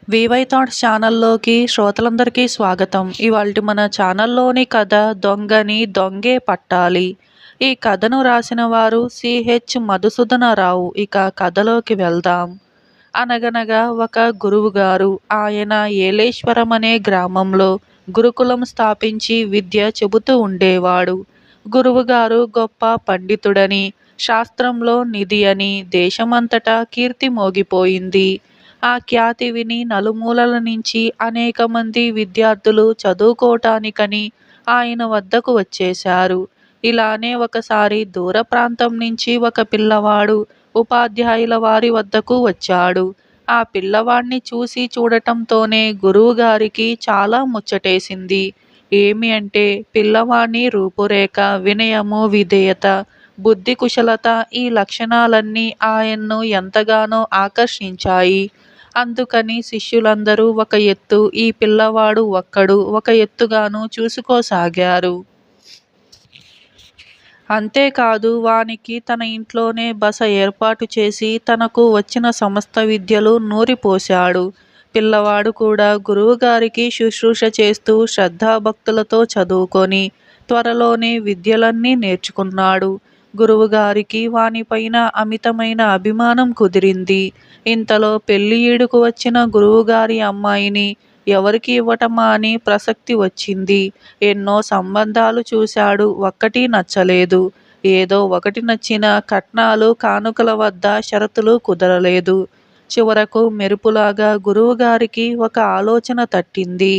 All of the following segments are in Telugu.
వివై థాట్స్ ఛానల్లోకి శ్రోతలందరికీ స్వాగతం. ఇవాల్టి మన ఛానల్లోని కథ దొంగని దొంగే పట్టాలి. ఈ కథను రాసిన వారు సిహెచ్ మధుసూదనరావు. ఇక కథలోకి వెళ్దాం. అనగనగా ఒక గురువుగారు. ఆయన ఏలేశ్వరం అనే గ్రామంలో గురుకులం స్థాపించి విద్య చెబుతూ ఉండేవాడు. గురువుగారు గొప్ప పండితుడని, శాస్త్రంలో నిధి అని దేశమంతటా కీర్తి మోగిపోయింది. ఆ ఖ్యాతి విని నలుమూలల నుంచి అనేక మంది విద్యార్థులు చదువుకోవటానికని ఆయన వద్దకు వచ్చేశారు. ఇలానే ఒకసారి దూర ప్రాంతం నుంచి ఒక పిల్లవాడు ఉపాధ్యాయుల వారి వద్దకు వచ్చాడు. ఆ పిల్లవాడిని చూసి చూడటంతోనే గురువుగారికి చాలా ముచ్చటేసింది. ఏమి అంటే పిల్లవాని రూపురేఖ, వినయము, విధేయత, బుద్ధి కుశలత ఈ లక్షణాలన్నీ ఆయన్ను ఎంతగానో ఆకర్షించాయి. అందుకని శిష్యులందరూ ఒక ఎత్తు, ఈ పిల్లవాడు ఒక్కడు ఒక ఎత్తుగాను చూసుకోసాగారు. అంతేకాదు వానికి తన ఇంట్లోనే బస ఏర్పాటు చేసి తనకు వచ్చిన సమస్త విద్యలు నూరిపోశాడు. పిల్లవాడు కూడా గురువుగారికి శుశ్రూష చేస్తూ శ్రద్ధాభక్తులతో చదువుకొని త్వరలోనే విద్యలన్నీ నేర్చుకున్నాడు. గురువుగారికి వానిపైన అమితమైన అభిమానం కుదిరింది. ఇంతలో పెళ్లి ఈడుకు వచ్చిన గురువుగారి అమ్మాయిని ఎవరికి ఇవ్వటమా అని ప్రసక్తి వచ్చింది. ఎన్నో సంబంధాలు చూశాడు, ఒక్కటీ నచ్చలేదు. ఏదో ఒకటి నచ్చిన కట్నాలు కానుకల వద్ద షరతులు కుదరలేదు. చివరకు మెరుపులాగా గురువుగారికి ఒక ఆలోచన తట్టింది.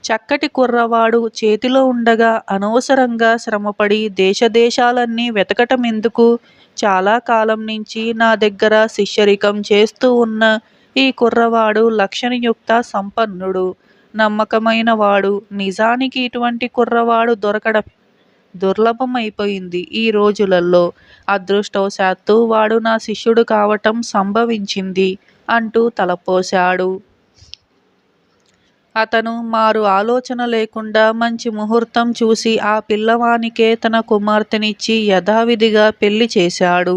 చక్కటి కుర్రవాడు చేతిలో ఉండగా అనవసరంగా శ్రమపడి దేశదేశాలన్నీ వెతకటమెందుకు? చాలా కాలం నుంచి నా దగ్గర శిష్యరికం చేస్తూ ఉన్న ఈ కుర్రవాడు లక్షణయుక్త సంపన్నుడు, నమ్మకమైన వాడు. నిజానికి ఇటువంటి కుర్రవాడు దొరకడం దుర్లభమైపోయింది ఈ రోజులలో. అదృష్టవశాత్తు వాడు నా శిష్యుడు కావటం సంభవించింది అంటూ తలపోశాడు. అతను మారు ఆలోచన లేకుండా మంచి ముహూర్తం చూసి ఆ పిల్లవానికే తన కుమార్తెనిచ్చి యథావిధిగా పెళ్లి చేశాడు.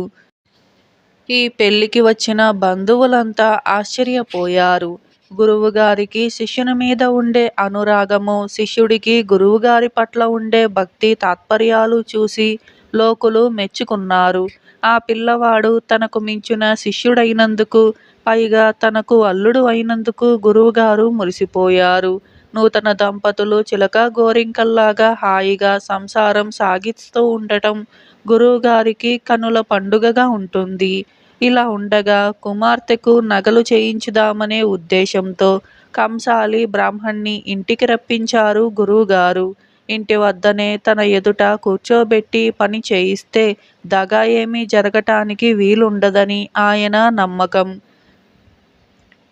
ఈ పెళ్లికి వచ్చిన బంధువులంతా ఆశ్చర్యపోయారు. గురువుగారికి శిష్యుని మీద ఉండే అనురాగము, శిష్యుడికి గురువుగారి పట్ల ఉండే భక్తి తాత్పర్యాలు చూసి లోకులు మెచ్చుకున్నారు. ఆ పిల్లవాడు తనకు మించిన శిష్యుడైనందుకు, పైగా తనకు అల్లుడు అయినందుకు గురువుగారు మురిసిపోయారు. నూతన దంపతులు చిలకా గోరింకల్లాగా హాయిగా సంసారం సాగిస్తూ ఉండటం గురువుగారికి కనుల పండుగగా ఉంటుంది. ఇలా ఉండగా కుమార్తెకు నగలు చేయించుదామనే ఉద్దేశంతో కంసాలి బ్రాహ్మణ్ణి ఇంటికి రప్పించారు గురువుగారు. ఇంటి వద్దనే తన ఎదుట కూర్చోబెట్టి పని చేయిస్తే దగా ఏమీ జరగటానికి వీలుండదని ఆయన నమ్మకం.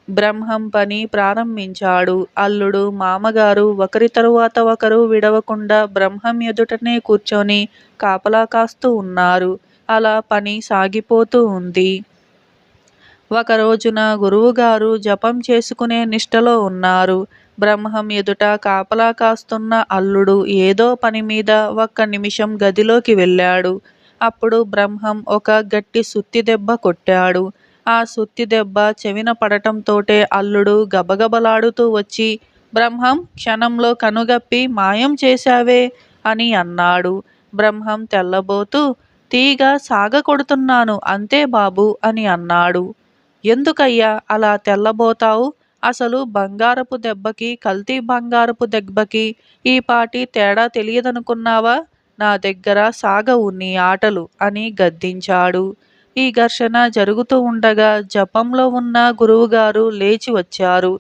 బ్రహ్మం పని ప్రారంభించాడు. అల్లుడు, మామగారు ఒకరి తరువాత ఒకరు విడవకుండా బ్రహ్మం ఎదుటనే కూర్చొని కాపలా కాస్తూ ఉన్నారు. అలా పని సాగిపోతూ ఉంది. ఒక రోజున గురువుగారు జపం చేసుకునే నిష్టలో ఉన్నారు. బ్రహ్మం ఎదుట కాపలా కాస్తున్న అల్లుడు ఏదో పని మీద ఒక్క నిమిషం గదిలోకి వెళ్ళాడు. అప్పుడు బ్రహ్మం ఒక గట్టి సుత్తి దెబ్బ కొట్టాడు. ఆ సుత్తి దెబ్బ చెవిన పడటంతోటే అల్లుడు గబగబలాడుతూ వచ్చి, బ్రహ్మం, క్షణంలో కనుగప్పి మాయం చేశావే అని అన్నాడు. బ్రహ్మం తెల్లబోతూ, తీగ సాగకొడుతున్నాను అంతే బాబూ అని అన్నాడు. ఎందుకయ్యా అలా తెల్లబోతావు? అసలు బంగారపు దెబ్బకి, కల్తీ బంగారపు దెబ్బకి ఈ పాటి తేడా తెలియదనుకున్నావా? నా దగ్గర సాగవు నీ ఆటలు అని గద్దించాడు. ఈ ఘర్షణ జరుగుతూ ఉండగా జపంలో ఉన్న గురువుగారు లేచి వచ్చారు.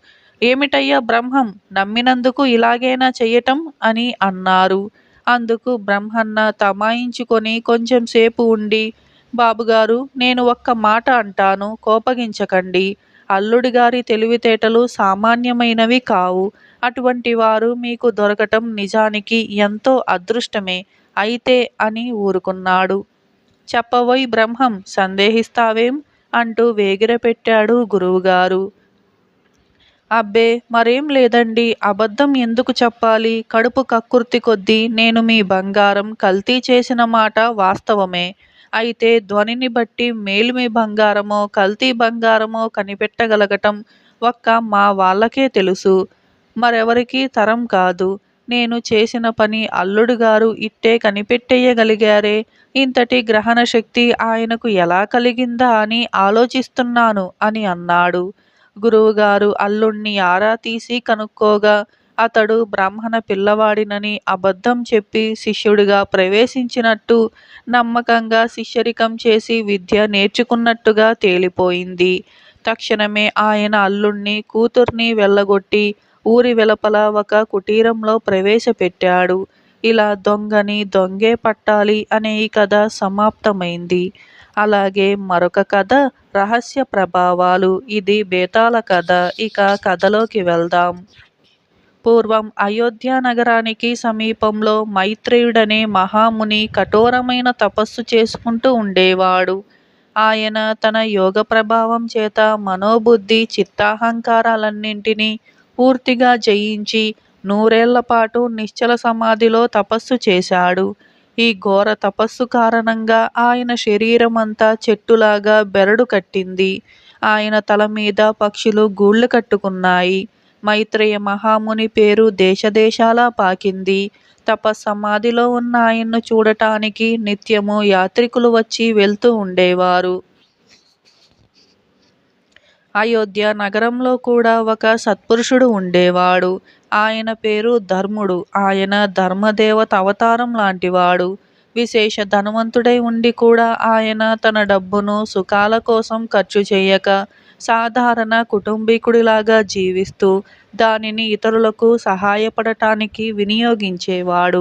ఏమిటయ్యా బ్రహ్మం, నమ్మినందుకు ఇలాగేనా చెయ్యటం అని అన్నారు. అందుకు బ్రహ్మన్న తమాయించుకొని కొంచెం సేపు ఉండి, బాబుగారు, నేను ఒక్క మాట అంటాను, కోపగించకండి. అల్లుడిగారి తెలివితేటలు సామాన్యమైనవి కావు. అటువంటి వారు మీకు దొరకటం నిజానికి ఎంతో అదృష్టమే అయితే అని ఊరుకున్నాడు. చెప్పబోయి బ్రహ్మం, సందేహిస్తావేం అంటూ వేగిరపెట్టాడు గురువుగారు. అబ్బే మరేం లేదండి, అబద్ధం ఎందుకు చెప్పాలి? కడుపు కక్కుర్తి కొద్దీ నేను మీ బంగారం కల్తీ చేసిన మాట వాస్తవమే. అయితే ధ్వనిని బట్టి మేలిమి బంగారమో కల్తీ బంగారమో కనిపెట్టగలగటం ఒక్క మా వాళ్ళకే తెలుసు, మరెవరికీ తరం కాదు. నేను చేసిన పని అల్లుడుగారు ఇట్టే కనిపెట్టెయ్యగలిగారే, ఇంతటి గ్రహణ శక్తి ఆయనకు ఎలా కలిగిందా అని ఆలోచిస్తున్నాను అని అన్నాడు. గురువుగారు అల్లుణ్ణి ఆరా తీసి కనుక్కోగా అతడు బ్రాహ్మణ పిల్లవాడినని అబద్ధం చెప్పి శిష్యుడిగా ప్రవేశించినట్టు, నమ్మకంగా శిష్యరికం చేసి విద్య నేర్చుకున్నట్టుగా తేలిపోయింది. తక్షణమే ఆయన అల్లుణ్ణి కూతుర్ని వెళ్ళగొట్టి ఊరి వెలుపల ఒక కుటీరంలో ప్రవేశపెట్టాడు. ఇలా దొంగని దొంగే పట్టాలి అనే ఈ కథ సమాప్తమైంది. అలాగే మరొక కథ రహస్య ప్రభావాలు. ఇది బేతాళ కథ. ఇక కథలోకి వెళ్దాం. పూర్వం అయోధ్య నగరానికి సమీపంలో మైత్రేయుడనే మహాముని కఠోరమైన తపస్సు చేసుకుంటూ ఉండేవాడు. ఆయన తన యోగ ప్రభావం చేత మనోబుద్ధి చిత్తాహంకారాలన్నింటినీ పూర్తిగా జయించి 100 ఏళ్ల పాటు నిశ్చల సమాధిలో తపస్సు చేశాడు. ఈ ఘోర తపస్సు కారణంగా ఆయన శరీరమంతా చెట్టులాగా బెరడు కట్టింది. ఆయన తల మీద పక్షులు గూళ్ళు కట్టుకున్నాయి. మైత్రేయ మహాముని పేరు దేశదేశాలా పాకింది. తపస్సమాధిలో ఉన్న ఆయన్ను చూడటానికి నిత్యము యాత్రికులు వచ్చి వెళ్తూ ఉండేవారు. అయోధ్య నగరంలో కూడా ఒక సత్పురుషుడు ఉండేవాడు. ఆయన పేరు ధర్ముడు. ఆయన ధర్మదేవత అవతారం లాంటివాడు. విశేష ధనవంతుడై ఉండి కూడా ఆయన తన డబ్బును సుఖాల కోసం ఖర్చు చేయక సాధారణ కుటుంబీకుడిలాగా జీవిస్తూ దానిని ఇతరులకు సహాయపడటానికి వినియోగించేవాడు.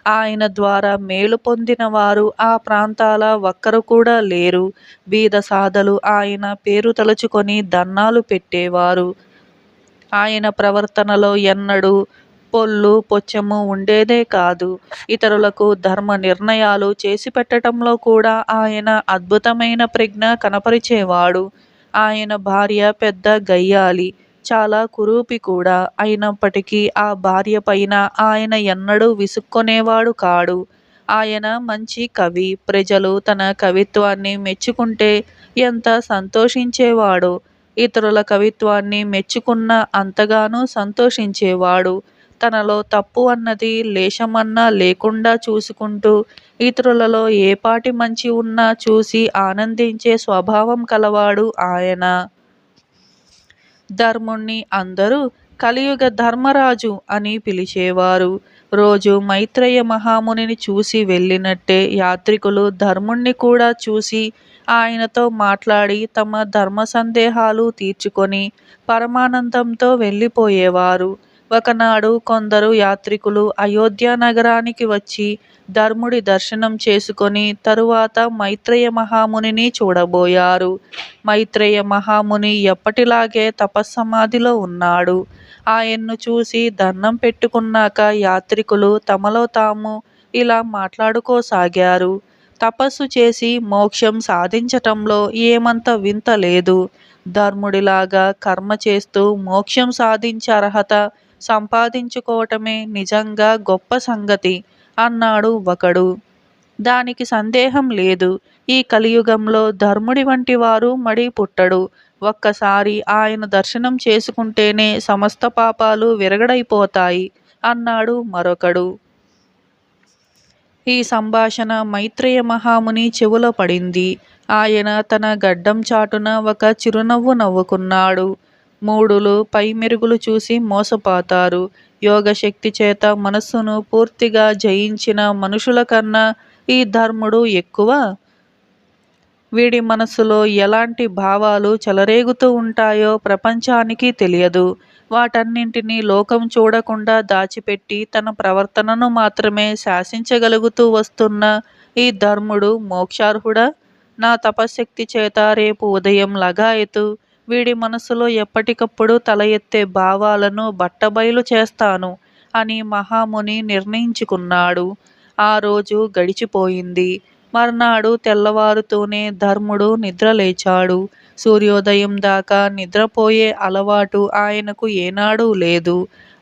ఆయన ద్వారా మేలు పొందిన వారు ఆ ప్రాంతాల ఒక్కరు కూడా లేరు. బీద సాదలు ఆయన పేరు తలుచుకొని దన్నాలు పెట్టేవారు. ఆయన ప్రవర్తనలో ఎన్నడూ పొల్లు పొచ్చము ఉండేదే కాదు. ఇతరులకు ధర్మ నిర్ణయాలు చేసి పెట్టడంలో కూడా ఆయన అద్భుతమైన ప్రజ్ఞ కనపరిచేవాడు. ఆయన భార్య పెద్ద గయ్యాళి, చాలా కురూపి కూడా. అయినప్పటికీ ఆ భార్య పైన ఆయన ఎన్నడూ విసుక్కొనేవాడు కాడు. ఆయన మంచి కవి. ప్రజలు తన కవిత్వాన్ని మెచ్చుకుంటే ఎంత సంతోషించేవాడో, ఇతరుల కవిత్వాన్ని మెచ్చుకున్న అంతగానూ సంతోషించేవాడు. తనలో తప్పు అన్నది లేశమన్నా లేకుండా చూసుకుంటూ ఇతరులలో ఏపాటి మంచి ఉన్నా చూసి ఆనందించే స్వభావం కలవాడు ఆయన. ధర్ముణ్ణి అందరూ కలియుగ ధర్మరాజు అని పిలిచేవారు. రోజు మైత్రేయ మహామునిని చూసి వెళ్ళినట్టే యాత్రికులు ధర్ముణ్ణి కూడా చూసి ఆయనతో మాట్లాడి తమ ధర్మ సందేహాలు తీర్చుకొని పరమానందంతో వెళ్ళిపోయేవారు. ఒకనాడు కొందరు యాత్రికులు అయోధ్య నగరానికి వచ్చి ధర్ముడి దర్శనం చేసుకొని తరువాత మైత్రేయ మహామునిని చూడబోయారు. మైత్రేయ మహాముని ఎప్పటిలాగే తపస్సమాధిలో ఉన్నాడు. ఆయన్ను చూసి దండం పెట్టుకున్నాక యాత్రికులు తమలో తాము ఇలా మాట్లాడుకోసాగారు. తపస్సు చేసి మోక్షం సాధించటంలో ఏమంత వింత లేదు. ధర్ముడిలాగా కర్మ చేస్తూ మోక్షం సాధించే అర్హత సంపాదించుకోవటమే నిజంగా గొప్ప సంగతి అన్నాడు ఒకడు. దానికి సందేహం లేదు. ఈ కలియుగంలో ధర్ముడి వంటి వారు మడి పుట్టడు. ఒక్కసారి ఆయన దర్శనం చేసుకుంటేనే సమస్త పాపాలు విరగడైపోతాయి అన్నాడు మరొకడు. ఈ సంభాషణ మైత్రేయ మహాముని చెవులో పడింది. ఆయన తన గడ్డం చాటున ఒక చిరునవ్వు నవ్వుకున్నాడు. మూఢులు పై మెరుగులు చూసి మోసపోతారు. యోగశక్తి చేత మనస్సును పూర్తిగా జయించిన మనుషుల కన్నా ఈ ధర్ముడు ఎక్కువ. వీడి మనస్సులో ఎలాంటి భావాలు చెలరేగుతూ ఉంటాయో ప్రపంచానికి తెలియదు. వాటన్నింటినీ లోకం చూడకుండా దాచిపెట్టి తన ప్రవర్తనను మాత్రమే శాసించగలుగుతూ వస్తున్న ఈ ధర్ముడు మోక్షార్హుడా? నా తపశ్శక్తి చేత రేపు ఉదయం లగాయతు వీడి మనసులో ఎప్పటికప్పుడు తల ఎత్తే భావాలను బట్టబయలు చేస్తాను అని మహాముని నిర్ణయించుకున్నాడు. ఆ రోజు గడిచిపోయింది. మర్నాడు తెల్లవారుతూనే ధర్ముడు నిద్రలేచాడు. సూర్యోదయం దాకా నిద్రపోయే అలవాటు ఆయనకు ఏనాడూ లేదు.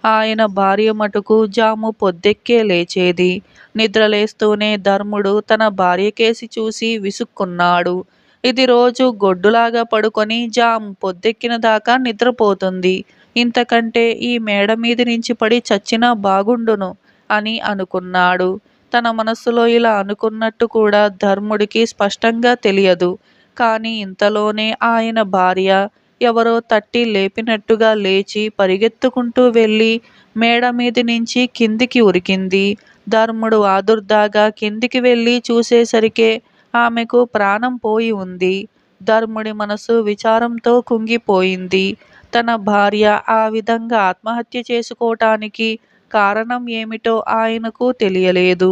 ఆయన భార్య మటుకు జాము పొద్దెక్కే లేచేది. నిద్రలేస్తూనే ధర్ముడు తన భార్యకేసి చూసి విసుక్కున్నాడు. ఇది రోజు గొడ్డులాగా పడుకొని జాము పొద్దెక్కిన దాకా నిద్రపోతుంది. ఇంతకంటే ఈ మేడ మీది నుంచి పడి చచ్చినా బాగుండును అని అనుకున్నాడు. తన మనస్సులో ఇలా అనుకున్నట్టు కూడా ధర్ముడికి స్పష్టంగా తెలియదు. కానీ ఇంతలోనే ఆయన భార్య ఎవరో తట్టి లేపినట్టుగా లేచి పరిగెత్తుకుంటూ వెళ్ళి మేడ మీది నుంచి కిందికి ఉరికింది. ధర్ముడు ఆదుర్దాగా కిందికి వెళ్ళి చూసేసరికే ఆమెకు ప్రాణం పోయి ఉంది. ధర్ముడి మనసు విచారంతో కుంగిపోయింది. తన భార్య ఆ విధంగా ఆత్మహత్య చేసుకోవటానికి కారణం ఏమిటో ఆయనకు తెలియలేదు.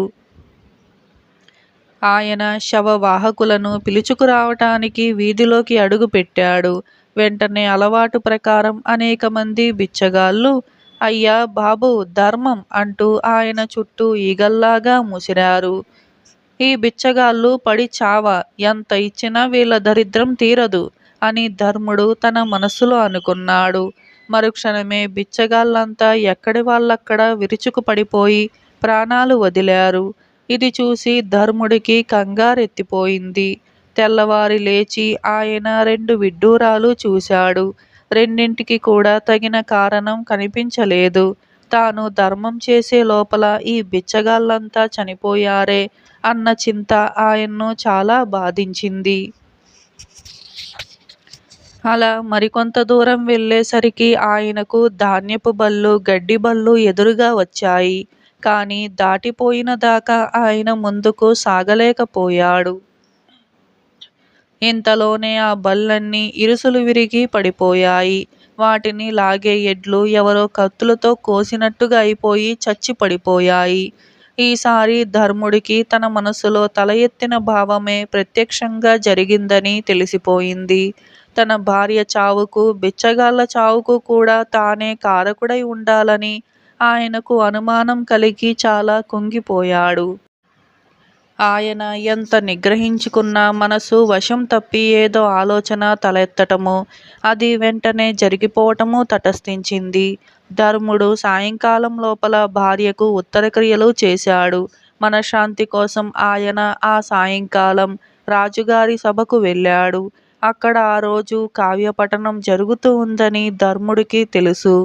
ఆయన శవవాహకులను పిలుచుకురావటానికి వీధిలోకి అడుగు పెట్టాడు. వెంటనే అలవాటు ప్రకారం అనేక మంది బిచ్చగాళ్ళు అయ్యా బాబు ధర్మం అంటూ ఆయన చుట్టూ ఈగల్లాగా ముసిరారు. ఈ బిచ్చగాళ్ళు పడి చావ, ఎంత ఇచ్చినా వీళ్ళ దరిద్రం తీరదు అని ధర్ముడు తన మనస్సులో అనుకున్నాడు. మరుక్షణమే బిచ్చగాళ్ళంతా ఎక్కడి వాళ్ళక్కడ విరుచుకు పడిపోయి ప్రాణాలు వదిలారు. ఇది చూసి ధర్ముడికి కంగారెత్తిపోయింది. తెల్లవారి లేచి ఆయన 2 విడ్డూరాలు చూశాడు. రెండింటికి కూడా తగిన కారణం కనిపించలేదు. తాను ధర్మం చేసే లోపల ఈ బిచ్చగాళ్ళంతా చనిపోయారే అన్న చింత ఆయన్ను చాలా బాధించింది. అలా మరికొంత దూరం వెళ్ళేసరికి ఆయనకు ధాన్యపు బళ్ళు, గడ్డి బళ్ళు ఎదురుగా వచ్చాయి. కానీ దాటిపోయిన దాకా ఆయన ముందుకు సాగలేకపోయాడు. ఇంతలోనే ఆ బళ్ళన్నీ ఇరుసులు విరిగి పడిపోయాయి. వాటిని లాగే ఎడ్లు ఎవరో కత్తులతో కోసినట్టుగా అయిపోయి చచ్చి పడిపోయాయి. ఈసారి ధర్ముడికి తన మనసులో తల ఎత్తిన భావమే ప్రత్యక్షంగా జరిగిందని తెలిసిపోయింది. తన భార్య చావుకు, బిచ్చగాళ్ళ చావుకు కూడా తానే కారకుడై ఉండాలని ఆయనకు అనుమానం కలిగి చాలా కుంగిపోయాడు. ఆయన ఎంత నిగ్రహించుకున్నా మనసు వశం తప్పి ఏదో ఆలోచన తలెత్తటము, అది వెంటనే జరిగిపోవటము తటస్థించింది. ధర్ముడు సాయంకాలం లోపల భార్యకు ఉత్తరక్రియలు చేశాడు. మనశ్శాంతి కోసం ఆయన ఆ సాయంకాలం రాజుగారి సభకు వెళ్ళాడు. అక్కడ ఆ రోజు కావ్యపఠనం జరుగుతూ ఉందని ధర్ముడికి తెలుసు.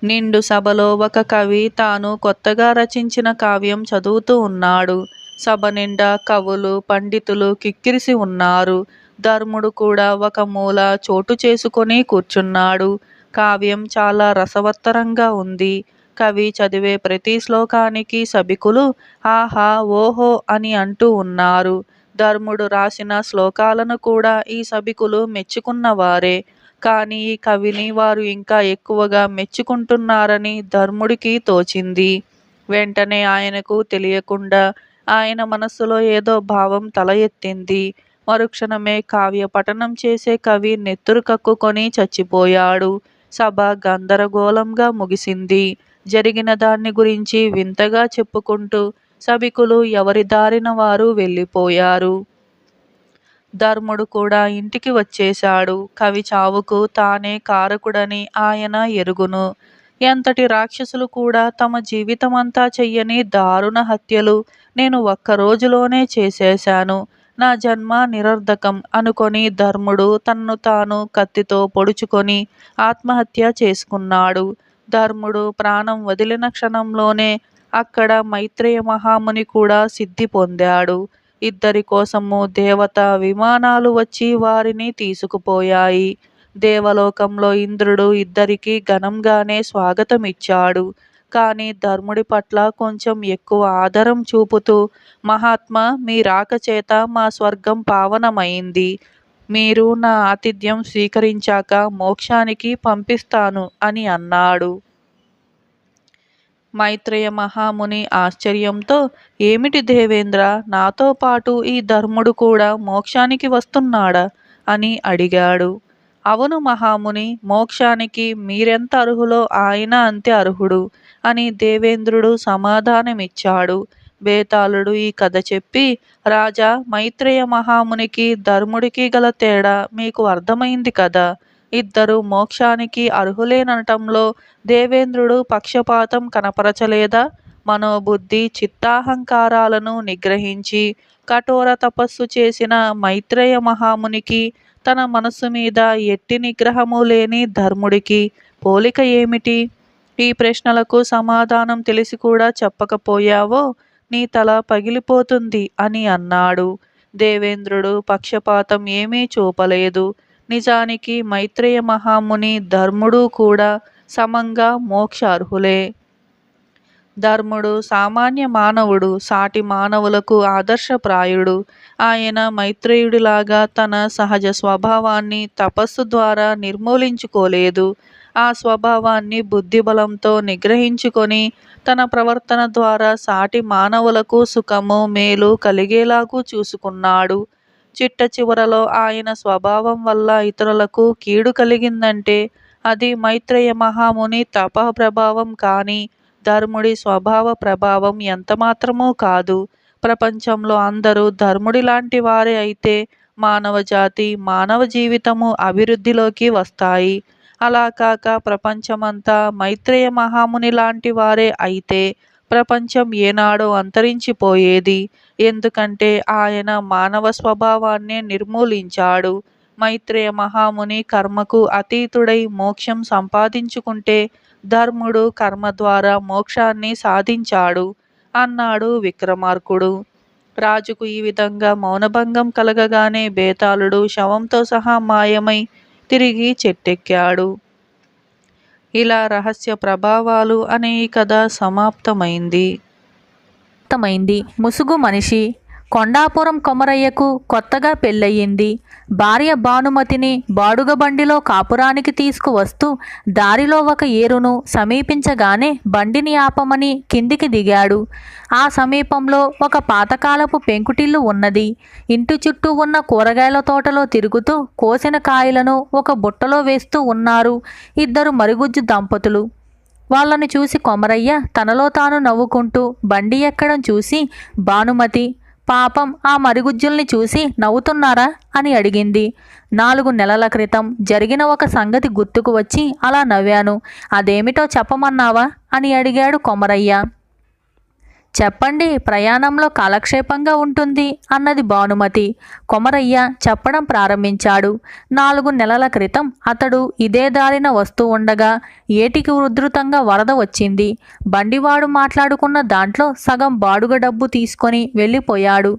నిండు సభలో ఒక కవి తాను కొత్తగా రచించిన కావ్యం చదువుతూ ఉన్నాడు. సభ నిండా కవులు, పండితులు కిక్కిరిసి ఉన్నారు. ధర్ముడు కూడా ఒక మూల చోటు చేసుకొని కూర్చున్నాడు. కావ్యం చాలా రసవత్తరంగా ఉంది. కవి చదివే ప్రతి శ్లోకానికి సభికులు ఆహా ఓహో అని అంటూ ఉన్నారు. ధర్ముడు రాసిన శ్లోకాలను కూడా ఈ సభికులు మెచ్చుకున్నవారే. కానీ ఈ కవిని వారు ఇంకా ఎక్కువగా మెచ్చుకుంటున్నారని ధర్ముడికి తోచింది. వెంటనే ఆయనకు తెలియకుండా ఆయన మనస్సులో ఏదో భావం తల ఎత్తింది. మరుక్షణమే కావ్య పఠనం చేసే కవి నెత్తురు కక్కుకొని చచ్చిపోయాడు. సభ గందరగోళంగా ముగిసింది. జరిగిన దాన్ని గురించి వింతగా చెప్పుకుంటూ సభికులు ఎవరి దారిన వారు వెళ్ళిపోయారు. ధర్ముడు కూడా ఇంటికి వచ్చేశాడు. కవి చావుకు తానే కారకుడని ఆయన ఎరుగును. ఎంతటి రాక్షసులు కూడా తమ జీవితమంతా చెయ్యని దారుణ హత్యలు నేను ఒక్క రోజులోనే చేసేశాను. నా జన్మ నిరర్ధకం అనుకొని ధర్ముడు తన్ను తాను కత్తితో పొడుచుకొని ఆత్మహత్య చేసుకున్నాడు. ధర్ముడు ప్రాణం వదిలిన క్షణంలోనే అక్కడ మైత్రేయ మహాముని కూడా సిద్ధి పొందాడు. ఇద్దరి కోసము దేవత విమానాలు వచ్చి వారిని తీసుకుపోయాయి. దేవలోకంలో ఇంద్రుడు ఇద్దరికీ ఘనంగానే స్వాగతమిచ్చాడు. కానీ ధర్ముడి పట్ల కొంచెం ఎక్కువ ఆదరం చూపుతూ మహాత్మా మీ రాక చేత మా స్వర్గం పావనమైంది. మీరు నా ఆతిథ్యం స్వీకరించాక మోక్షానికి పంపిస్తాను అని అన్నాడు. మైత్రేయ మహాముని ఆశ్చర్యంతో ఏమిటి దేవేంద్ర, నాతో పాటు ఈ ధర్ముడు కూడా మోక్షానికి వస్తున్నాడా అని అడిగాడు. అవును మహాముని, మోక్షానికి మీరెంత అర్హులో ఆయన అంతే అర్హుడు అని దేవేంద్రుడు సమాధానమిచ్చాడు. బేతాళుడు ఈ కథ చెప్పి రాజా, మైత్రేయ మహామునికి ధర్ముడికి గల తేడా మీకు అర్థమైంది కదా. ఇద్దరు మోక్షానికి అర్హులేనటంలో దేవేంద్రుడు పక్షపాతం కనపరచలేదా? మనోబుద్ధి చిత్తాహంకారాలను నిగ్రహించి కఠోర తపస్సు చేసిన మైత్రేయ మహామునికి తన మనస్సు మీద ఎట్టి నిగ్రహము లేని ధర్ముడికి పోలిక ఏమిటి? ఈ ప్రశ్నలకు సమాధానం తెలిసి కూడా చెప్పకపోయావో నీ తల పగిలిపోతుంది అని అన్నాడు. దేవేంద్రుడు పక్షపాతం ఏమీ చూపలేదు. నిజానికి మైత్రేయ మహాముని ధర్ముడు కూడా సమంగా మోక్షార్హులే. ధర్ముడు సామాన్య మానవుడు, సాటి మానవులకు ఆదర్శప్రాయుడు. ఆయన మైత్రేయుడిలాగా తన సహజ స్వభావాన్ని తపస్సు ద్వారా నిర్మూలించుకోలేదు. ఆ స్వభావాన్ని బుద్ధిబలంతో నిగ్రహించుకొని తన ప్రవర్తన ద్వారా సాటి మానవులకు సుఖము మేలు కలిగేలాగూ చూసుకున్నాడు. చిట్ట చివరలో ఆయన స్వభావం వల్ల ఇతరులకు కీడు కలిగిందంటే అది మైత్రేయ మహాముని తప ప్రభావం కానీ ధర్ముడి స్వభావ ప్రభావం ఎంతమాత్రమూ కాదు. ప్రపంచంలో అందరూ ధర్ముడి లాంటి వారే అయితే మానవ జాతి మానవ జీవితము అభివృద్ధిలోకి వస్తాయి. అలా కాక ప్రపంచమంతా మైత్రేయ మహాముని లాంటి వారే అయితే ప్రపంచం ఏనాడో అంతరించిపోయేది. ఎందుకంటే ఆయన మానవ స్వభావాన్నే నిర్మూలించాడు. మైత్రేయ మహాముని కర్మకు అతీతుడై మోక్షం సంపాదించుకుంటే ధర్ముడు కర్మ ద్వారా మోక్షాన్ని సాధించాడు అన్నాడు విక్రమార్కుడు. రాజుకు ఈ విధంగా మౌనభంగం కలగగానే బేతాళుడు శవంతో సహా మాయమై తిరిగి చెట్టెక్కాడు. ఇలా రహస్య ప్రభావాలు అనే ఈ కథ సమాప్తమైంది. ముసుగు మనిషి. కొండాపురం కొమరయ్యకు కొత్తగా పెళ్ళయింది. భార్య భానుమతిని బాడుగ బండిలో కాపురానికి తీసుకువస్తూ దారిలో ఒక ఏరును సమీపించగానే బండిని ఆపమని కిందికి దిగాడు. ఆ సమీపంలో ఒక పాతకాలపు పెంకుటిల్లు ఉన్నది. ఇంటి చుట్టూ ఉన్న కూరగాయల తోటలో తిరుగుతూ కోసిన కాయలను ఒక బుట్టలో వేస్తూ ఉన్నారు ఇద్దరు మరుగుజ్జు దంపతులు. వాళ్ళని చూసి కొమరయ్య తనలో తాను నవ్వుకుంటూ బండి ఎక్కడం చూసి భానుమతి, పాపం ఆ మరుగుజ్జుల్ని చూసి నవ్వుతున్నారా అని అడిగింది. 4 నెలల క్రితం జరిగిన ఒక సంగతి గుర్తుకు వచ్చి అలా నవ్వాను. అదేమిటో చెప్పమన్నావా అని అడిగాడు కొమరయ్య. చెప్పండి, ప్రయాణంలో కాలక్షేపంగా ఉంటుంది అన్నది భానుమతి. కొమరయ్య చెప్పడం ప్రారంభించాడు. 4 నెలల క్రితం అతడు ఇదే దారిన వస్తూ ఉండగా ఏటికి ఉధృతంగా వరద వచ్చింది. బండివాడు మాట్లాడుకున్న దాంట్లో సగం బాడుగ డబ్బు తీసుకొని వెళ్ళిపోయాడు.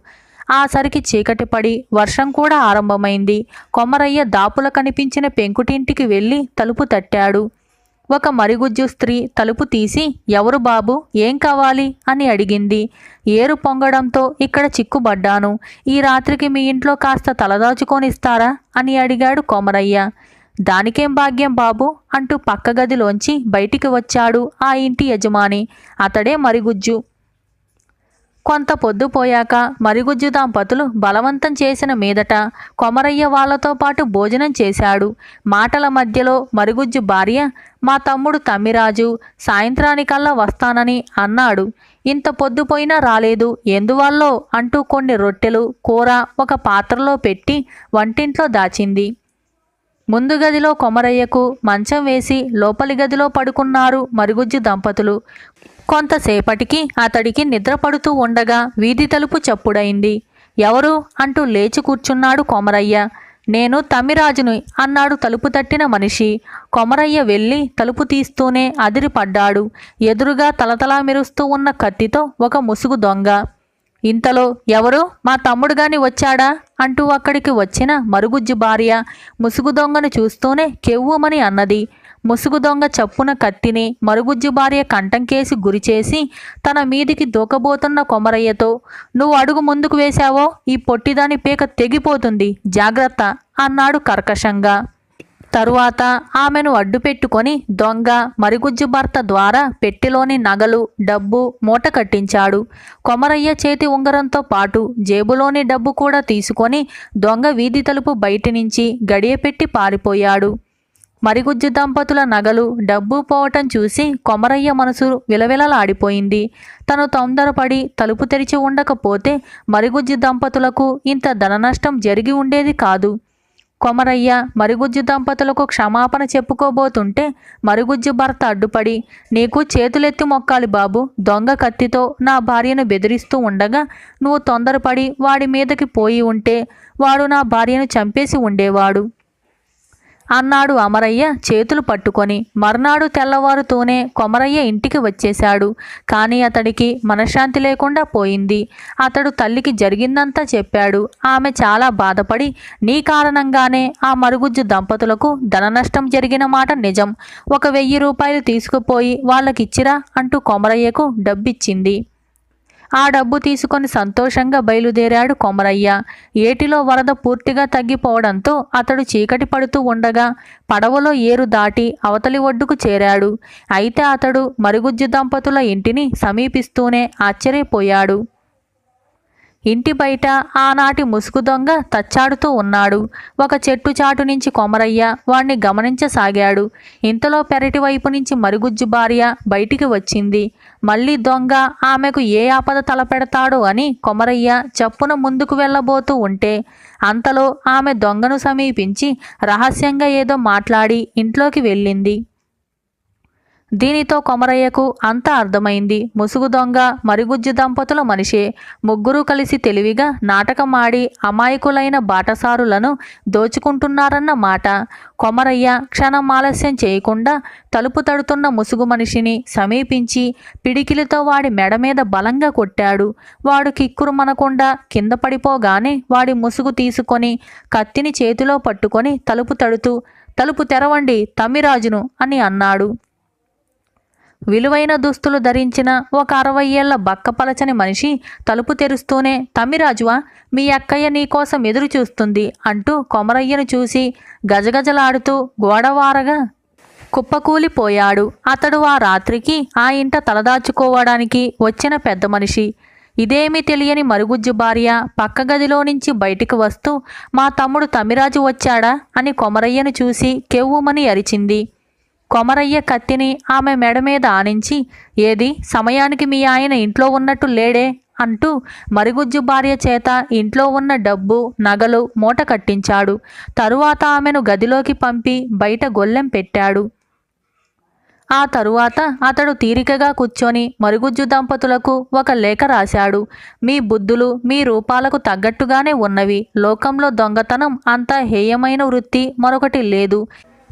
ఆ సరికి చీకటి పడి వర్షం కూడా ఆరంభమైంది. కొమరయ్య దాపుల కనిపించిన పెంకుటింటికి వెళ్ళి తలుపు తట్టాడు. ఒక మరుగుజ్జు స్త్రీ తలుపు తీసి, ఎవరు బాబు, ఏం కావాలి అని అడిగింది. ఏరు పొంగడంతో ఇక్కడ చిక్కుబడ్డాను. ఈ రాత్రికి మీ ఇంట్లో కాస్త తలదాచుకొనిస్తారా అని అడిగాడు కొమరయ్య. దానికేం భాగ్యం బాబు అంటూ పక్క గదిలోంచి బయటికి వచ్చాడు ఆ ఇంటి యజమాని. అతడే మరుగుజ్జు. కొంత పొద్దుపోయాక మరుగుజ్జు దంపతులు బలవంతం చేసిన మీదట కొమరయ్య వాళ్లతో పాటు భోజనం చేశాడు. మాటల మధ్యలో మరుగుజ్జు భార్య, మా తమ్ముడు తమ్మిరాజు సాయంత్రానికల్లా వస్తానని అన్నాడు. ఇంత పొద్దుపోయినా రాలేదు, ఎందువల్లో అంటూ కొన్ని రొట్టెలు కూర ఒక పాత్రలో పెట్టి వంటింట్లో దాచింది. ముందు గదిలో కొమరయ్యకు మంచం వేసి లోపలి గదిలో పడుకున్నారు మరుగుజ్జు దంపతులు. కొంతసేపటికి అతడికి నిద్ర పడుతూ ఉండగా వీధి తలుపు చప్పుడైంది. ఎవరు అంటూ లేచి కూర్చున్నాడు కొమరయ్య. నేను తమ్మిరాజుని అన్నాడు తలుపు తట్టిన మనిషి. కొమరయ్య వెళ్ళి తలుపు తీస్తూనే అదిరిపడ్డాడు. ఎదురుగా తలతలా మెరుస్తూ ఉన్న కత్తితో ఒక ముసుగు దొంగ. ఇంతలో ఎవరు, మా తమ్ముడు గాని వచ్చాడా అంటూ అక్కడికి వచ్చిన మరుగుజ్జు భార్య ముసుగు దొంగను చూస్తూనే కెవ్వుమని అన్నది. ముసుగు దొంగ చప్పున కత్తిని మరుగుజ్జు భార్య కంఠంకేసి గురిచేసి తన మీదికి దూకబోతున్న కొమరయ్యతో, నువ్వు అడుగు ముందుకు వేశావో ఈ పొట్టిదాని పీక తెగిపోతుంది, జాగ్రత్త అన్నాడు కర్కశంగా. తరువాత ఆమెను అడ్డుపెట్టుకొని దొంగ మరుగుజ్జు భర్త ద్వారా పెట్టెలోని నగలు డబ్బు మూట కట్టించాడు. కొమరయ్య చేతి ఉంగరంతో పాటు జేబులోని డబ్బు కూడా తీసుకొని దొంగ వీధి తలుపు బయటి నుంచి గడియపెట్టి పారిపోయాడు. మరుగుజ్జు దంపతుల నగలు డబ్బు పోవటం చూసి కొమరయ్య మనసు విలవిలలాడిపోయింది. తను తొందరపడి తలుపు తెరిచి ఉండకపోతే మరుగుజ్జు దంపతులకు ఇంత ధన నష్టం జరిగి ఉండేది కాదు. కొమరయ్య మరుగుజ్జు దంపతులకు క్షమాపణ చెప్పుకోబోతుంటే మరుగుజ్జు భర్త అడ్డుపడి, నీకు చేతులెత్తి మొక్కాలి బాబు, దొంగ కత్తితో నా భార్యను బెదిరిస్తూ ఉండగా నువ్వు తొందరపడి వాడి మీదకి పోయి ఉంటే వాడు నా భార్యను చంపేసి ఉండేవాడు అన్నాడు అమరయ్య చేతులు పట్టుకొని. మర్నాడు తెల్లవారుతూనే కొమరయ్య ఇంటికి వచ్చేశాడు. కానీ అతడికి మనశ్శాంతి లేకుండా పోయింది. అతడు తల్లికి జరిగిందంతా చెప్పాడు. ఆమె చాలా బాధపడి, నీ కారణంగానే ఆ మరుగుజ్జు దంపతులకు ధన నష్టం జరిగిన మాట నిజం, 1000 రూపాయలు తీసుకుపోయి వాళ్ళకిచ్చిరా అంటూ కొమరయ్యకు డబ్బిచ్చింది. ఆ డబ్బు తీసుకొని సంతోషంగా బయలుదేరాడు కొమరయ్య. ఏటిలో వరద పూర్తిగా తగ్గిపోవడంతో అతడు చీకటి పడుతూ ఉండగా పడవలో ఏరు దాటి అవతలి ఒడ్డుకు చేరాడు. అయితే అతడు మరుగుజ్జు దంపతుల ఇంటిని సమీపిస్తూనే ఆశ్చర్యపోయాడు. ఇంటి బయట ఆనాటి ముసుగు దొంగ తచ్చాడుతూ ఉన్నాడు. ఒక చెట్టు చాటు నుంచి కొమరయ్య వాణ్ణి గమనించసాగాడు. ఇంతలో పెరటి వైపు నుంచి మరుగుజ్జు భార్య బయటికి వచ్చింది. మళ్ళీ దొంగ ఆమెకు ఏ ఆపద తలపెడతాడో అని కొమరయ్య చప్పున ముందుకు వెళ్ళబోతూ ఉంటే అంతలో ఆమె దొంగను సమీపించి రహస్యంగా ఏదో మాట్లాడి ఇంట్లోకి వెళ్ళింది. దీనితో కొమరయ్యకు అంతా అర్థమైంది. ముసుగు దొంగ మరుగుజ్జు దంపతుల మనిషే. ముగ్గురూ కలిసి తెలివిగా నాటకమాడి అమాయకులైన బాటసారులను దోచుకుంటున్నారన్న మాట. కొమరయ్య క్షణం ఆలస్యం చేయకుండా తలుపు తడుతున్న ముసుగు మనిషిని సమీపించి పిడికిలితో వాడి మెడ మీద బలంగా కొట్టాడు. వాడు కిక్కురుమనకుండా కింద పడిపోగానే వాడి ముసుగు తీసుకొని కత్తిని చేతిలో పట్టుకొని తలుపు తడుతూ, తలుపు తెరవండి తమ్మిరాజును అని అన్నాడు. విలువైన దుస్తులు ధరించిన ఒక 60 ఏళ్ల బక్కపలచని మనిషి తలుపు తెరుస్తూనే, తమ్మిరాజువా, మీ అక్కయ్య నీకోసం ఎదురు చూస్తుంది అంటూ కొమరయ్యను చూసి గజగజలాడుతూ గోడవారగా కుప్పకూలిపోయాడు. అతడు ఆ రాత్రికి ఆ ఇంట తలదాచుకోవడానికి వచ్చిన పెద్ద మనిషి. ఇదేమీ తెలియని మరుగుజ్జు భార్య పక్క గదిలో నుంచి బయటికి వస్తూ, మా తమ్ముడు తమ్మిరాజు వచ్చాడా అని కొమరయ్యను చూసి కెవ్వుమని అరిచింది. కొమరయ్య కత్తిని ఆమె మెడ మీద ఆనించి, ఏది సమయానికి మీ ఆయన ఇంట్లో ఉన్నట్టు లేడే అంటూ మరుగుజ్జు భార్య చేత ఇంట్లో ఉన్న డబ్బు నగలు మూట కట్టించాడు. తరువాత ఆమెను గదిలోకి పంపి బయట గొల్లెం పెట్టాడు. ఆ తరువాత అతడు తీరికగా కూర్చొని మరుగుజ్జు దంపతులకు ఒక లేఖ రాశాడు. మీ బుద్ధులు మీ రూపాలకు తగ్గట్టుగానే ఉన్నవి. లోకంలో దొంగతనం అంత హేయమైన వృత్తి మరొకటి లేదు.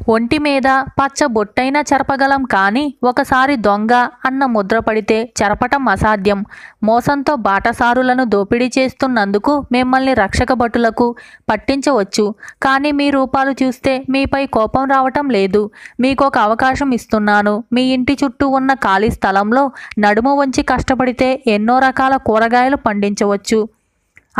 ఒంటి మీద పచ్చ బొట్టైనా చెరపగలం, కానీ ఒకసారి దొంగ అన్న ముద్ర పడితే చెరపటం అసాధ్యం. మోసంతో బాటసారులను దోపిడీ చేస్తున్నందుకు మిమ్మల్ని రక్షక భటులకు పట్టించవచ్చు, కానీ మీ రూపాలు చూస్తే మీపై కోపం రావటం లేదు. మీకు ఒక అవకాశం ఇస్తున్నాను. మీ ఇంటి చుట్టూ ఉన్న ఖాళీ స్థలంలో నడుము వంచి కష్టపడితే ఎన్నో రకాల కూరగాయలు పండించవచ్చు.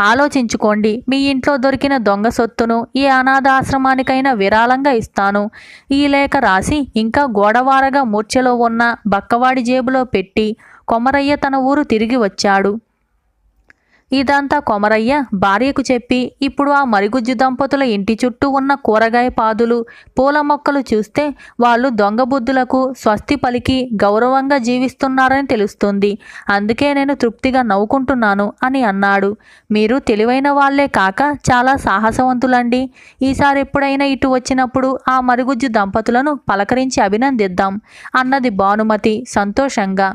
ఆలోచించుకోండి. మీ ఇంట్లో దొరికిన దొంగ సొత్తును ఈ అనాథాశ్రమానికైనా విరాళంగా ఇస్తాను. ఈ లేఖ రాసి ఇంకా గోడవారగా మూర్ఛలో ఉన్న బక్కవాడి జేబులో పెట్టి కొమరయ్య తన ఊరు తిరిగి వచ్చాడు. ఇదంతా కొమరయ్య భార్యకు చెప్పి, ఇప్పుడు ఆ మరుగుజ్జు దంపతుల ఇంటి చుట్టూ ఉన్న కూరగాయ పాదులు, పూల మొక్కలు చూస్తే వాళ్ళు దొంగ బుద్ధులకు స్వస్తి పలికి గౌరవంగా జీవిస్తున్నారని తెలుస్తుంది. అందుకే నేను తృప్తిగా నవ్వుకుంటున్నాను అని అన్నాడు. మీరు తెలివైన వాళ్లే కాక చాలా సాహసవంతులండి. ఈసారి ఎప్పుడైనా ఇటు వచ్చినప్పుడు ఆ మరుగుజ్జు దంపతులను పలకరించి అభినందిద్దాం అన్నది భానుమతి సంతోషంగా.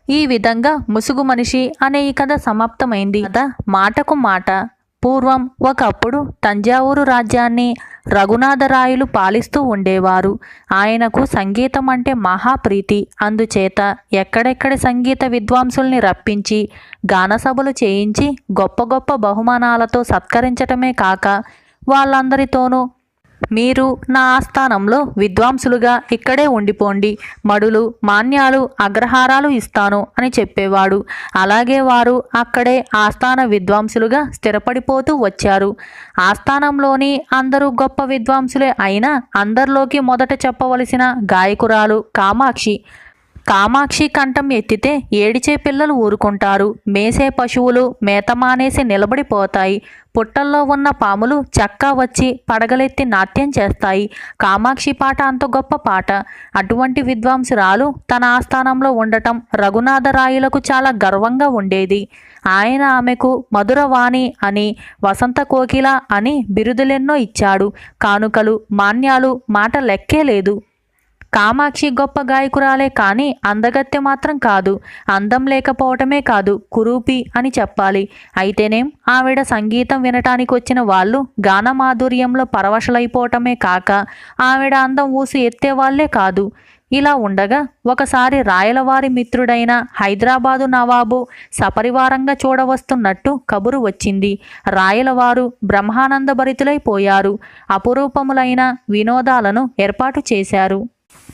ఈ విధంగా ముసుగు మనిషి అనే ఈ కథ సమాప్తమైంది. కథ మాటకు మాట. పూర్వం ఒకప్పుడు తంజావూరు రాజ్యాన్ని రఘునాథరాయలు పాలిస్తూ ఉండేవారు. ఆయనకు సంగీతం అంటే మహాప్రీతి. అందుచేత ఎక్కడెక్కడి సంగీత విద్వాంసుల్ని రప్పించి గానసభలు చేయించి గొప్ప గొప్ప బహుమానాలతో సత్కరించటమే కాక వాళ్ళందరితోనూ, మీరు నా ఆస్థానంలో విద్వాంసులుగా ఇక్కడే ఉండిపోండి, మడులు మాన్యాలు అగ్రహారాలు ఇస్తాను అని చెప్పేవాడు. అలాగే వారు అక్కడే ఆస్థాన విద్వాంసులుగా స్థిరపడిపోతూ వచ్చారు. ఆస్థానంలోని అందరూ గొప్ప విద్వాంసులే అయినా అందరిలోకి మొదట చెప్పవలసిన గాయకురాలు కామాక్షి. కామాక్షి కంఠం ఎత్తితే ఏడిచే పిల్లలు ఊరుకుంటారు. మేసే పశువులు మేత మానేసి నిలబడిపోతాయి. పుట్టల్లో ఉన్న పాములు చక్కా వచ్చి పడగలెత్తి నాట్యం చేస్తాయి. కామాక్షి పాట అంత గొప్ప పాట. అటువంటి విద్వాంసురాలు తన ఆస్థానంలో ఉండటం రఘునాథరాయులకు చాలా గర్వంగా ఉండేది. ఆయన ఆమెకు మధురవాణి అని, వసంత కోకిల అని బిరుదులెన్నో ఇచ్చాడు. కానుకలు, మాన్యాలు మాట లెక్కే లేదు. కామాక్షి గొప్ప గాయకురాలే కానీ అందగత్తె మాత్రం కాదు. అందం లేకపోవటమే కాదు, కురూపి అని చెప్పాలి. అయితేనేం ఆవిడ సంగీతం వినటానికి వచ్చిన వాళ్ళు గానమాధుర్యంలో పరవశలైపోవటమే కాక ఆవిడ అందం ఊసి ఎత్తేవాళ్లే కాదు. ఇలా ఉండగా ఒకసారి రాయలవారి మిత్రుడైన హైదరాబాదు నవాబు సపరివారంగా చూడవస్తున్నట్టు కబురు వచ్చింది. రాయలవారు బ్రహ్మానందభరితులైపోయారు. అపురూపములైన వినోదాలను ఏర్పాటు చేశారు.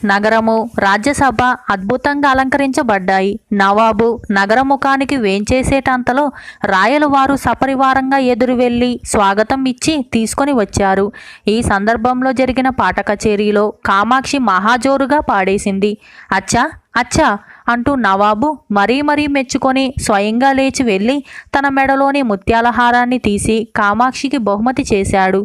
నగరము, రాజ్యసభ అద్భుతంగా అలంకరించబడ్డాయి. నవాబు నగరముఖానికి వేంచేసేటంతలో రాయలవారు సపరివారంగా ఎదురు వెళ్ళి స్వాగతం ఇచ్చి తీసుకొని వచ్చారు. ఈ సందర్భంలో జరిగిన పాట కచేరీలో కామాక్షి మహాజోరుగా పాడేసింది. అచ్చా అచ్చా అంటూ నవాబు మరీ మెచ్చుకొని స్వయంగా లేచి వెళ్ళి తన మెడలోని ముత్యాల హారాన్ని తీసి కామాక్షికి బహుమతి చేశాడు.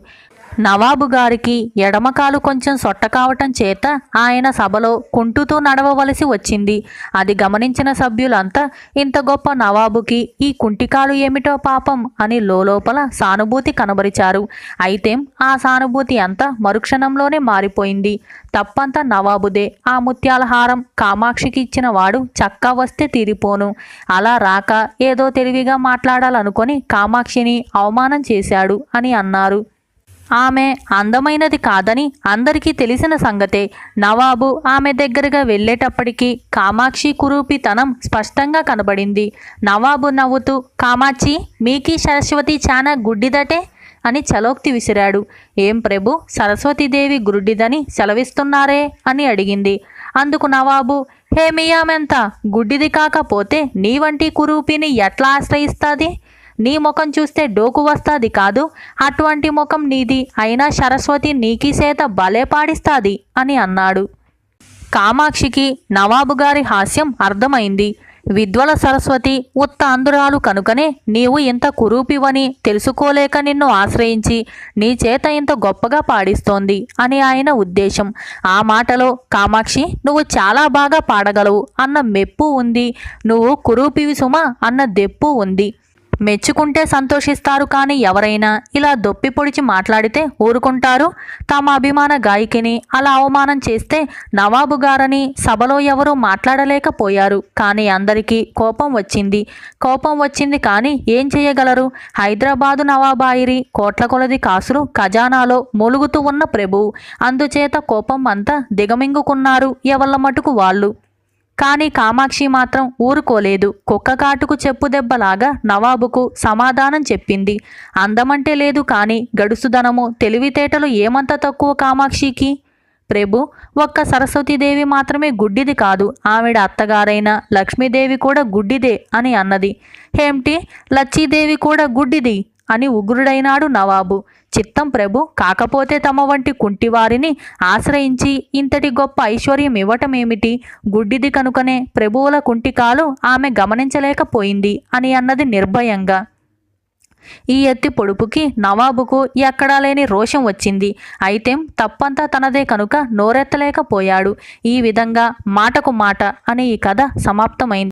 నవాబు గారికి ఎడమకాలు కొంచెం సొట్ట కావటం చేత ఆయన సభలో కుంటుతూ నడవవలసి వచ్చింది. అది గమనించిన సభ్యులంతా ఇంత గొప్ప నవాబుకి ఈ కుంటికాలు ఏమిటో పాపం అని లోపల సానుభూతి కనబరిచారు. అయితే ఆ సానుభూతి అంతా మరుక్షణంలోనే మారిపోయింది. తప్పంతా నవాబుదే. ఆ ముత్యాల హారం కామాక్షికి ఇచ్చిన వాడు చక్కా వస్తే తీరిపోను. అలా రాక ఏదో తెలివిగా మాట్లాడాలనుకొని కామాక్షిని అవమానం చేశాడు అని అన్నారు. ఆమె అందమైనది కాదని అందరికీ తెలిసిన సంగతే. నవాబు ఆమె దగ్గరగా వెళ్ళేటప్పటికీ కామాక్షి కురూపితనం స్పష్టంగా కనబడింది. నవాబు నవ్వుతూ, కామాక్షి, మీకీ సరస్వతి చాలా గుడ్డిదటే అని చలోక్తి విసిరాడు. ఏం ప్రభు, సరస్వతీదేవి గుడ్డిదని సెలవిస్తున్నారే అని అడిగింది. అందుకు నవాబు, హేమియామెంత గుడ్డిది కాకపోతే నీ వంటి కురూపిని ఎట్లా ఆశ్రయిస్తాది? నీ ముఖం చూస్తే డోకు వస్తాది కాదు, అటువంటి ముఖం నీది. అయినా సరస్వతి నీకీ సేత భలే పాడిస్తాది అని అన్నాడు. కామాక్షికి నవాబు గారి హాస్యం అర్థమైంది. విద్వల సరస్వతి ఉత్త అందురాలు కనుకనే నీవు ఇంత కురూపివని తెలుసుకోలేక నిన్ను ఆశ్రయించి నీ చేత ఇంత గొప్పగా పాడిస్తోంది అని ఆయన ఉద్దేశం. ఆ మాటలో కామాక్షి, నువ్వు చాలా బాగా పాడగలవు అన్న మెప్పు ఉంది. నువ్వు కురూపివి సుమా అన్న దెప్పు ఉంది. మెచ్చుకుంటే సంతోషిస్తారు కానీ ఎవరైనా ఇలా దొప్పి పొడిచి మాట్లాడితే ఊరుకుంటారు? తమ అభిమాన గాయకిని అలా అవమానం చేస్తే నవాబు గారని సభలో ఎవరూ మాట్లాడలేకపోయారు. కానీ అందరికీ కోపం వచ్చింది కానీ ఏం చేయగలరు? హైదరాబాదు నవాబాయిరి కోట్ల కొలది కాసులు ఖజానాలో మూలుగుతూ ఉన్న ప్రభువు. అందుచేత కోపం అంతా దిగమింగుకున్నారు ఎవళ్ళ మటుకు వాళ్ళు. కానీ కామాక్షి మాత్రం ఊరుకోలేదు. కుక్క కాటుకు చెప్పు దెబ్బలాగా నవాబుకు సమాధానం చెప్పింది. అందమంటే లేదు కానీ గడుసుదనము, తెలివితేటలు ఏమంత తక్కువ కామాక్షికి? ప్రభు, ఒక్క సరస్వతీదేవి మాత్రమే గుడ్డిది కాదు, ఆవిడ అత్తగారైన లక్ష్మీదేవి కూడా గుడ్డిదే అని అన్నది. ఏమిటి, లచ్చీదేవి కూడా గుడ్డిది అని ఉగ్రుడైనాడు నవాబు. చిత్తం ప్రభు, కాకపోతే తమ వంటి కుంటివారిని ఆశ్రయించి ఇంతటి గొప్ప ఐశ్వర్యం ఇవ్వటమేమిటి? గుడ్డిది కనుకనే ప్రభువుల కుంటికాలు ఆమె గమనించలేకపోయింది అని అన్నది నిర్భయంగా. ఈ ఎత్తి పొడుపుకి నవాబుకు ఎక్కడా లేని రోషం వచ్చింది. అయితే తప్పంతా తనదే కనుక నోరెత్తలేకపోయాడు. ఈ విధంగా మాటకు మాట అని ఈ కథ సమాప్తమైంది.